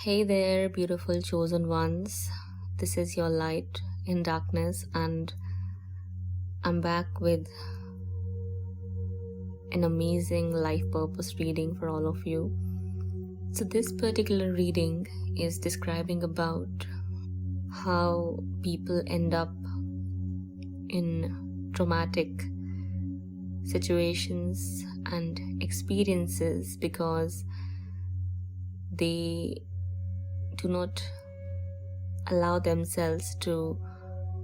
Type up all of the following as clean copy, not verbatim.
Hey there, beautiful chosen ones. This is your light in darkness, and I'm back with an amazing life purpose reading for all of you. So, this particular reading is describing about how people end up in traumatic situations and experiences because they do not allow themselves to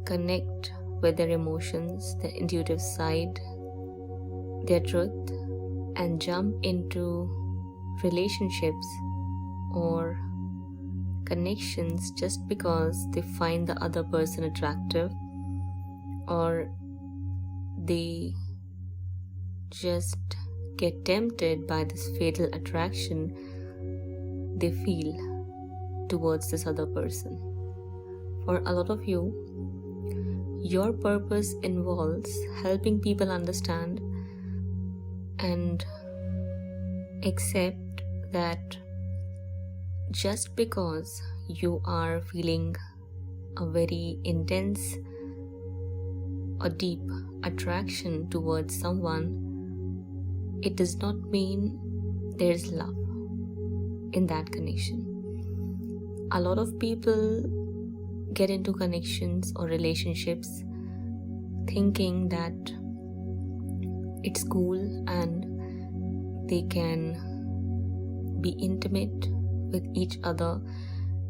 connect with their emotions, their intuitive side, their truth, and jump into relationships or connections just because they find the other person attractive, or they just get tempted by this fatal attraction they feel towards this other person. For a lot of you, your purpose involves helping people understand and accept that just because you are feeling a very intense or deep attraction towards someone, it does not mean there's love in that connection. A lot of people get into connections or relationships thinking that it's cool and they can be intimate with each other.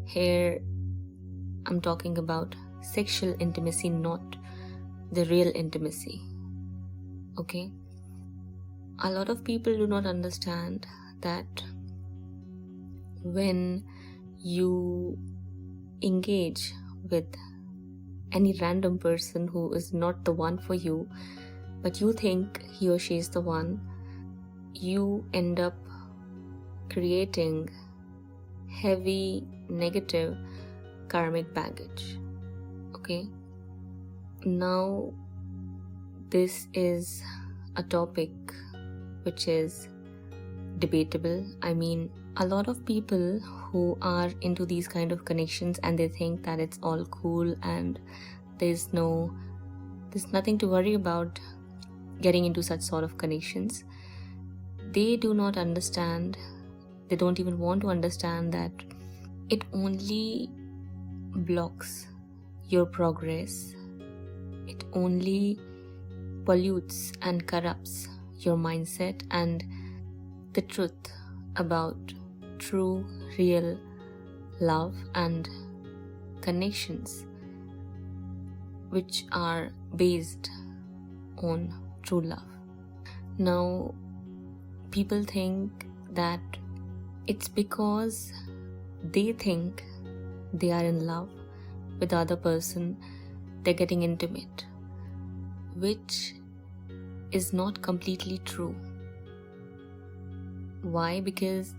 Here I'm talking about sexual intimacy, not the real intimacy. Okay? A lot of people do not understand that when you engage with any random person who is not the one for you, but you think he or she is the one, you end up creating heavy, negative, karmic baggage. Okay? Now, this is a topic which is debatable. I mean, a lot of people who are into these kind of connections and they think that it's all cool and there's nothing to worry about getting into such sort of connections. They do not understand, they don't even want to understand that it only blocks your progress. It only pollutes and corrupts your mindset and the truth about true, real love and connections which are based on true love. Now, people think that it's because they think they are in love with the other person, they're getting intimate, which is not completely true. Why? Because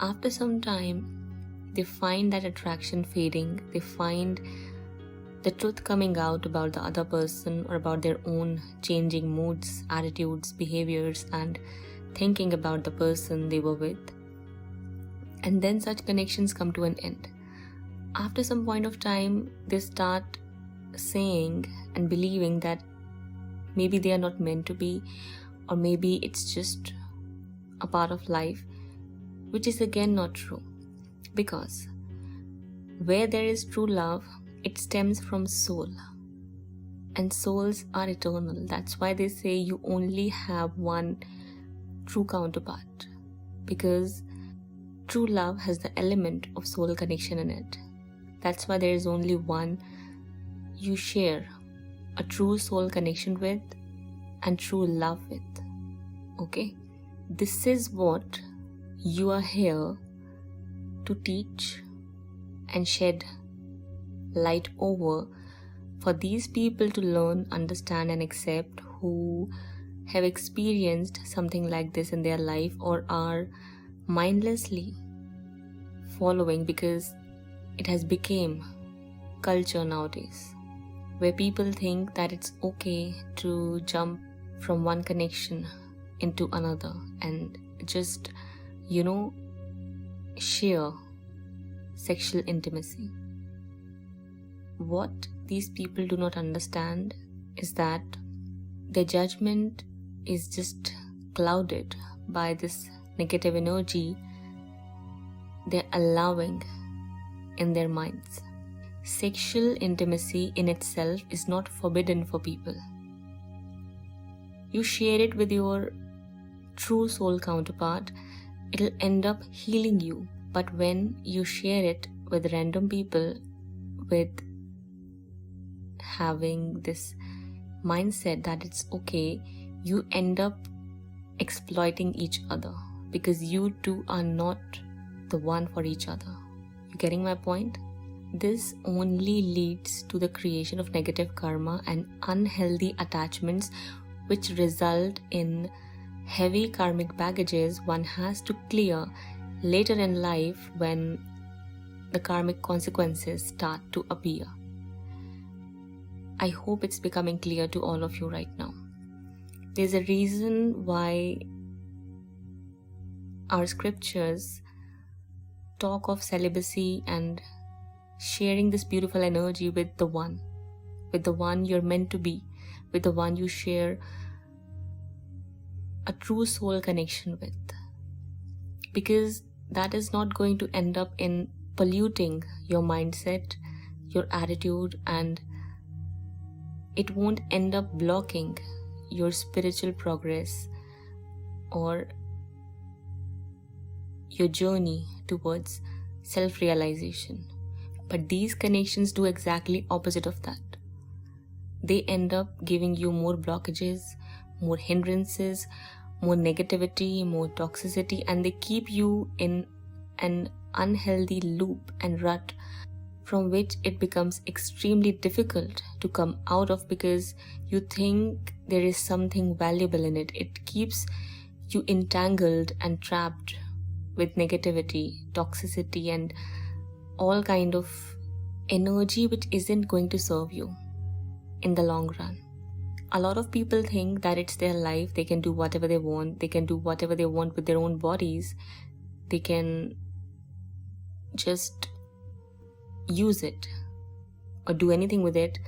after some time, they find that attraction fading, they find the truth coming out about the other person or about their own changing moods, attitudes, behaviors, and thinking about the person they were with. And then such connections come to an end. After some point of time, they start saying and believing that maybe they are not meant to be, or maybe it's just a part of life, which is again not true. Because where there is true love, it stems from soul. And souls are eternal. That's why they say you only have one true counterpart. Because true love has the element of soul connection in it. That's why there is only one you share a true soul connection with and true love with. Okay? This is what you are here to teach and shed light over for these people to learn, understand, and accept, who have experienced something like this in their life or are mindlessly following, because it has become culture nowadays, where people think that it's okay to jump from one connection into another and just, share sexual intimacy. What these people do not understand is that their judgment is just clouded by this negative energy they're allowing in their minds. Sexual intimacy in itself is not forbidden for people. You share it with your true soul counterpart, it'll end up healing you. But when you share it with random people, with having this mindset that it's okay, you end up exploiting each other because you two are not the one for each other. You getting my point? This only leads to the creation of negative karma and unhealthy attachments, which result in heavy karmic baggages one has to clear later in life when the karmic consequences start to appear. I hope it's becoming clear to all of you right now. There's a reason why our scriptures talk of celibacy and sharing this beautiful energy with the one you're meant to be, with the one you share a true soul connection with. Because that is not going to end up in polluting your mindset, your attitude, and it won't end up blocking your spiritual progress or your journey towards self-realization. But these connections do exactly opposite of that. They end up giving you more blockages, more hindrances, more negativity, more toxicity, and they keep you in an unhealthy loop and rut from which it becomes extremely difficult to come out of because you think there is something valuable in it. It keeps you entangled and trapped with negativity, toxicity, and all kind of energy which isn't going to serve you in the long run. A lot of people think that it's their life, they can do whatever they want, they can do whatever they want with their own bodies, they can just use it or do anything with it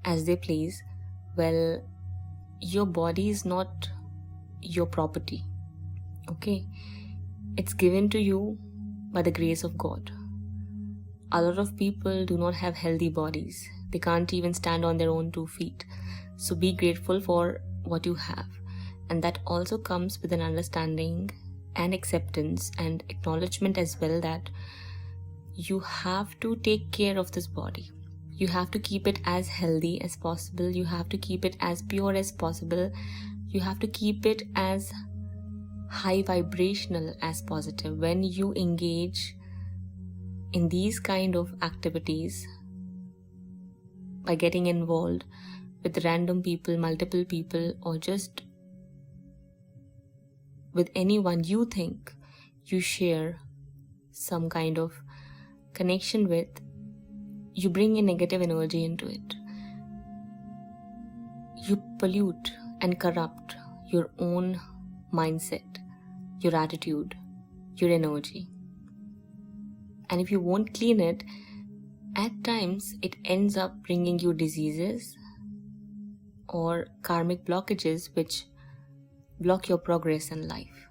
as they please. Well, your body is not your property, okay? It's given to you by the grace of God. A lot of people do not have healthy bodies. They can't even stand on their own 2 feet. So be grateful for what you have. And that also comes with an understanding and acceptance and acknowledgement as well that you have to take care of this body. You have to keep it as healthy as possible. You have to keep it as pure as possible. You have to keep it as high vibrational as positive. When you engage in these kind of activities by getting involved with random people, multiple people, or just with anyone you think you share some kind of connection with, you bring in negative energy into it. You pollute and corrupt your own mindset, your attitude, your energy. And if you won't clean it, at times it ends up bringing you diseases or karmic blockages which block your progress in life.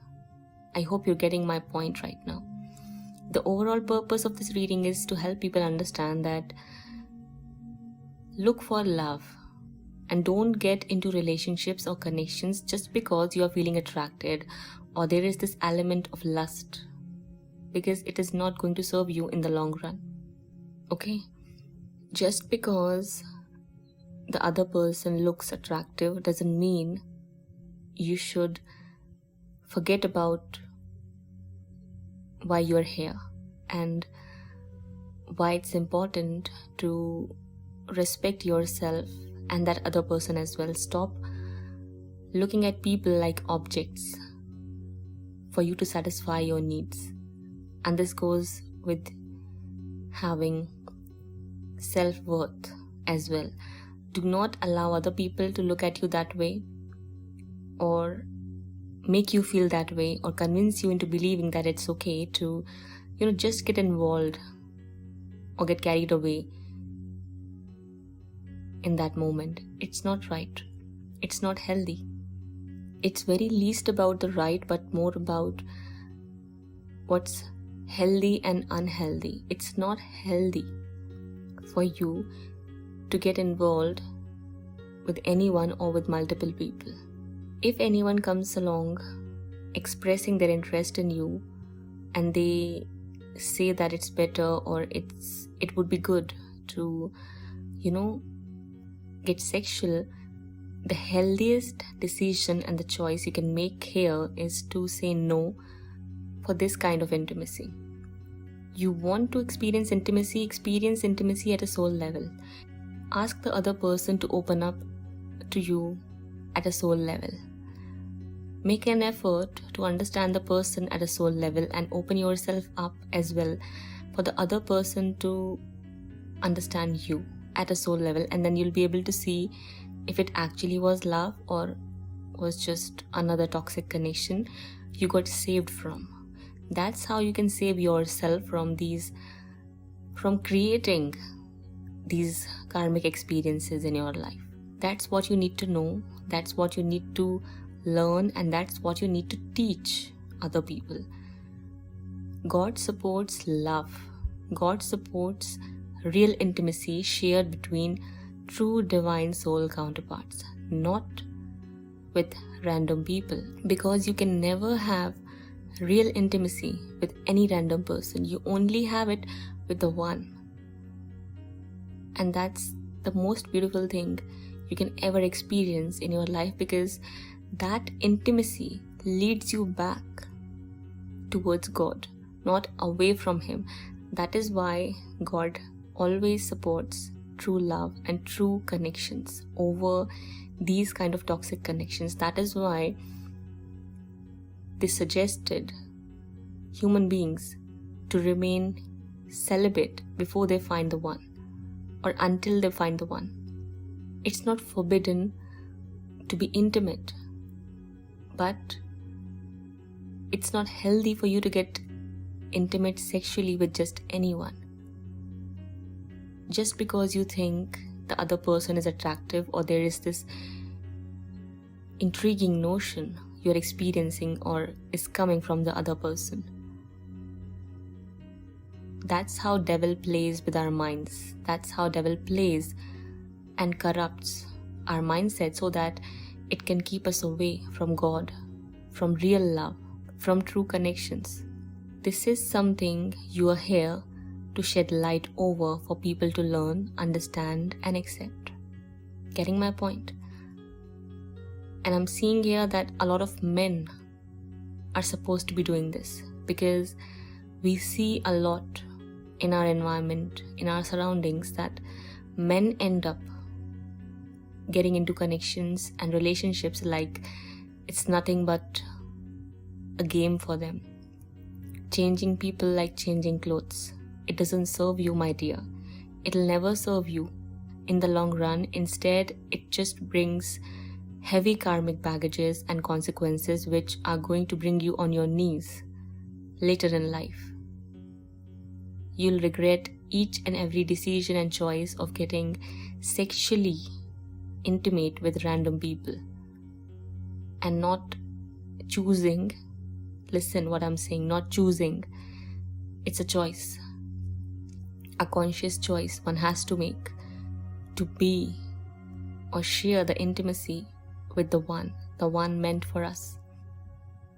I hope you're getting my point right now. The overall purpose of this reading is to help people understand that look for love and don't get into relationships or connections just because you are feeling attracted or there is this element of lust, because it is not going to serve you in the long run. Okay? Just because the other person looks attractive doesn't mean you should forget about why you're here and why it's important to respect yourself and that other person as well. Stop looking at people like objects for you to satisfy your needs. And this goes with having self-worth as well. Do not allow other people to look at you that way or make you feel that way or convince you into believing that it's okay to, just get involved or get carried away in that moment. It's not right. It's not healthy. It's very least about the right, but more about what's healthy and unhealthy. It's not healthy for you to get involved with anyone or with multiple people. If anyone comes along expressing their interest in you and they say that it's better or it would be good to, get sexual, the healthiest decision and the choice you can make here is to say no for this kind of intimacy. You want to experience intimacy at a soul level. Ask the other person to open up to you at a soul level. Make an effort to understand the person at a soul level and open yourself up as well for the other person to understand you at a soul level, and then you'll be able to see if it actually was love or was just another toxic connection you got saved from. That's how you can save yourself from creating these karmic experiences in your life. That's what you need to know. That's what you need to learn, and that's what you need to teach other people. God supports love. God supports real intimacy shared between true divine soul counterparts, not with random people. Because you can never have real intimacy with any random person. You only have it with the one. And that's the most beautiful thing you can ever experience in your life, because that intimacy leads you back towards God, not away from Him. That is why God always supports true love and true connections over these kind of toxic connections. That is why they suggested human beings to remain celibate before they find the one, or until they find the one. It's not forbidden to be intimate, but it's not healthy for you to get intimate sexually with just anyone. Just because you think the other person is attractive, or there is this intriguing notion you're experiencing or is coming from the other person. That's how devil plays with our minds. That's how devil plays and corrupts our mindset so that it can keep us away from God, from real love, from true connections. This is something you are here to shed light over for people to learn, understand, and accept. Getting my point? And I'm seeing here that a lot of men are supposed to be doing this, because we see a lot in our environment, in our surroundings, that men end up getting into connections and relationships like it's nothing but a game for them. Changing people like changing clothes. It doesn't serve you, my dear. It'll never serve you in the long run. Instead, it just brings heavy karmic baggages and consequences which are going to bring you on your knees later in life. You'll regret each and every decision and choice of getting sexually intimate with random people and not choosing. Listen what I'm saying, not choosing. It's a choice, a conscious choice one has to make to be or share the intimacy with the one meant for us.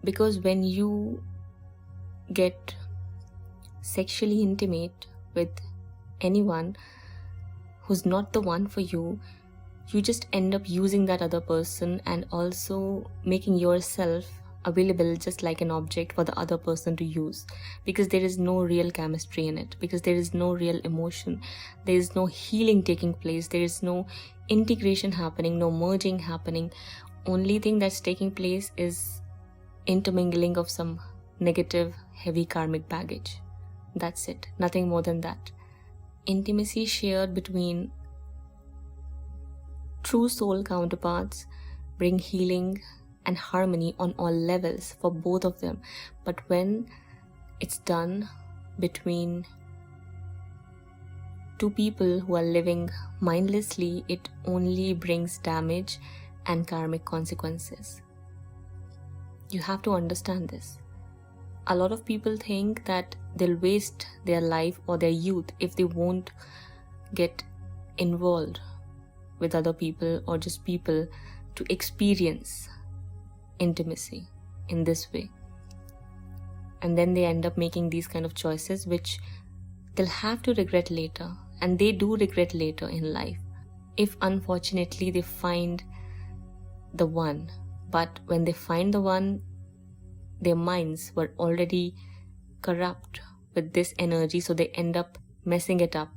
Because when you get sexually intimate with anyone who's not the one for you, you just end up using that other person and also making yourself available just like an object for the other person to use, because there is no real chemistry in it, because there is no real emotion, there is no healing taking place, there is no integration happening, no merging happening. Only thing that's taking place is intermingling of some negative, heavy karmic baggage. That's it, nothing more than that. Intimacy shared between true soul counterparts bring healing and harmony on all levels for both of them. But when it's done between To people who are living mindlessly, it only brings damage and karmic consequences. You have to understand this. A lot of people think that they'll waste their life or their youth if they won't get involved with other people or just people to experience intimacy in this way. And then they end up making these kind of choices which they'll have to regret later. And they do regret later in life if unfortunately they find the one. But when they find the one, their minds were already corrupt with this energy, so they end up messing it up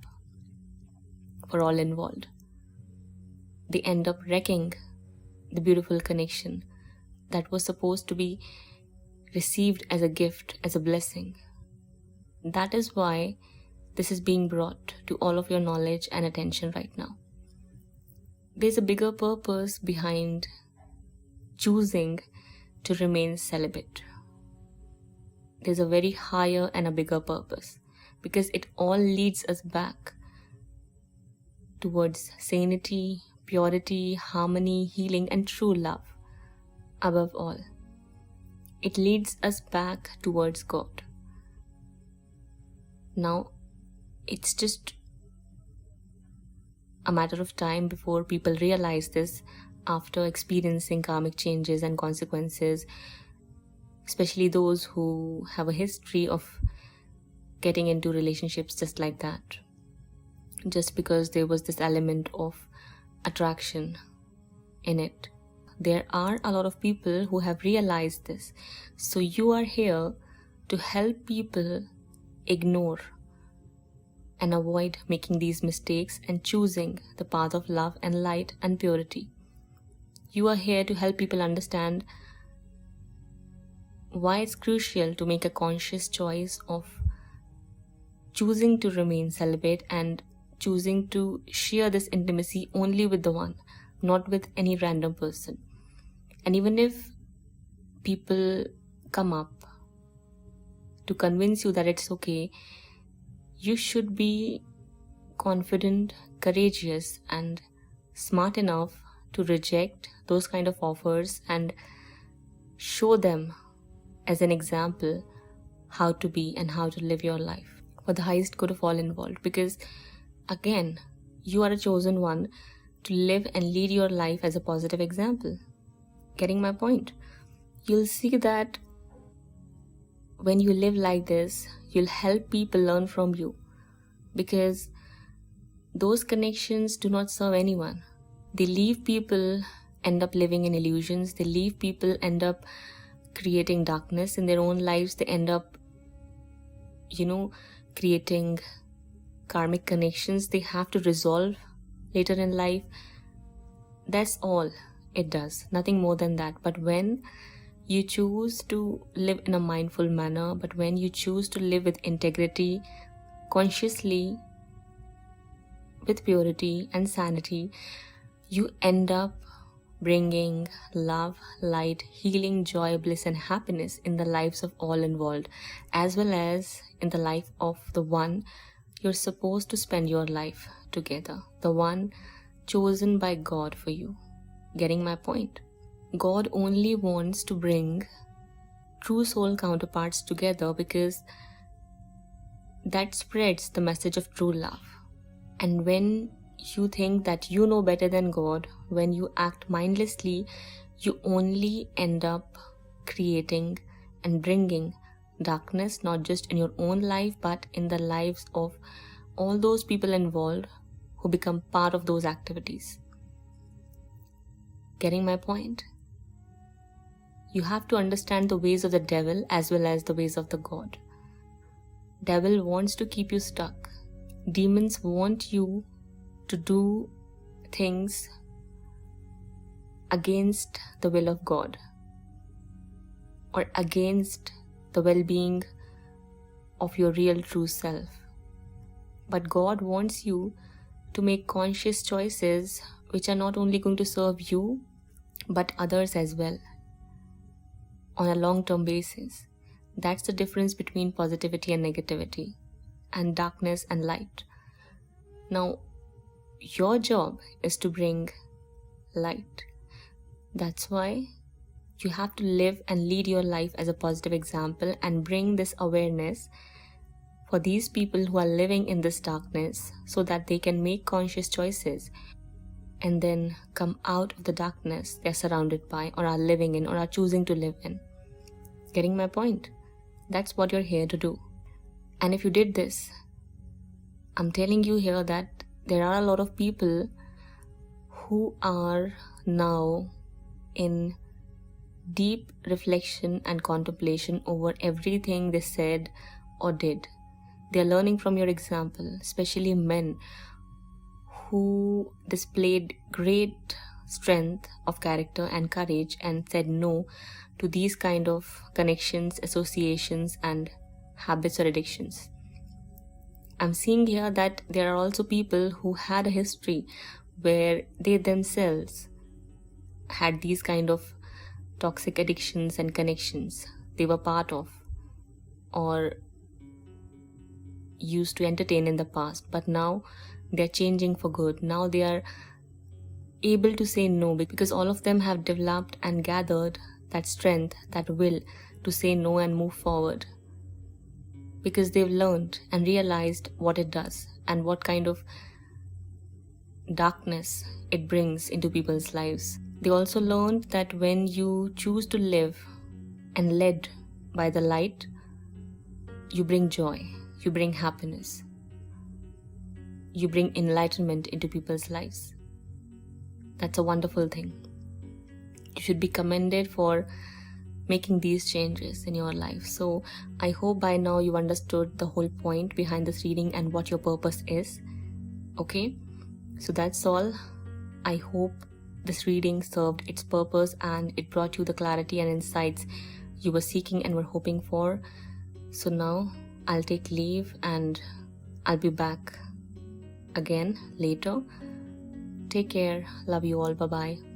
for all involved. They end up wrecking the beautiful connection that was supposed to be received as a gift, as a blessing. That is why this is being brought to all of your knowledge and attention right now. There's a bigger purpose behind choosing to remain celibate. There's a very higher and a bigger purpose, because it all leads us back towards sanity, purity, harmony, healing, and true love. Above all, it leads us back towards God. Now, it's just a matter of time before people realize this after experiencing karmic changes and consequences, especially those who have a history of getting into relationships just like that, just because there was this element of attraction in it. There are a lot of people who have realized this. So you are here to help people ignore and avoid making these mistakes and choosing the path of love and light and purity. You are here to help people understand why it's crucial to make a conscious choice of choosing to remain celibate and choosing to share this intimacy only with the one, not with any random person. And even if people come up to convince you that it's okay, you should be confident, courageous, and smart enough to reject those kind of offers and show them as an example how to be and how to live your life for the highest good of all involved. Because again, you are a chosen one to live and lead your life as a positive example. Getting my point? You'll see that when you live like this, you'll help people learn from you, because those connections do not serve anyone. They leave people end up living in illusions. They leave people end up creating darkness in their own lives. They end up, creating karmic connections they have to resolve later in life. That's all it does, nothing more than that. But when you choose to live in a mindful manner, but when you choose to live with integrity, consciously, with purity and sanity, you end up bringing love, light, healing, joy, bliss, and happiness in the lives of all involved, as well as in the life of the one you're supposed to spend your life together, the one chosen by God for you. Getting my point? God only wants to bring true soul counterparts together, because that spreads the message of true love. And when you think that you know better than God, when you act mindlessly, you only end up creating and bringing darkness, not just in your own life, but in the lives of all those people involved who become part of those activities. Getting my point? You have to understand the ways of the devil as well as the ways of the God. Devil wants to keep you stuck. Demons want you to do things against the will of God or against the well-being of your real true self. But God wants you to make conscious choices which are not only going to serve you but others as well on a long-term basis. That's the difference between positivity and negativity, and darkness and light. Now, your job is to bring light. That's why you have to live and lead your life as a positive example and bring this awareness for these people who are living in this darkness so that they can make conscious choices and then come out of the darkness they're surrounded by or are living in or are choosing to live in. Getting my point? That's what you're here to do. And if you did this, I'm telling you here that there are a lot of people who are now in deep reflection and contemplation over everything they said or did. They're learning from your example, especially men who displayed great strength of character and courage and said no to these kind of connections, associations, and habits or addictions. I'm seeing here that there are also people who had a history where they themselves had these kind of toxic addictions and connections they were part of or used to entertain in the past, but now they're changing for good. Now they are able to say no because all of them have developed and gathered that strength, that will to say no and move forward, because they've learned and realized what it does and what kind of darkness it brings into people's lives. They also learned that when you choose to live and led by the light, you bring joy, you bring happiness, you bring enlightenment into people's lives. That's a wonderful thing. You should be commended for making these changes in your life. So I hope by now you understood the whole point behind this reading and what your purpose is. Okay, so that's all. I hope this reading served its purpose and it brought you the clarity and insights you were seeking and were hoping for. So now I'll take leave and I'll be back again later. Take care. Love you all. Bye-bye.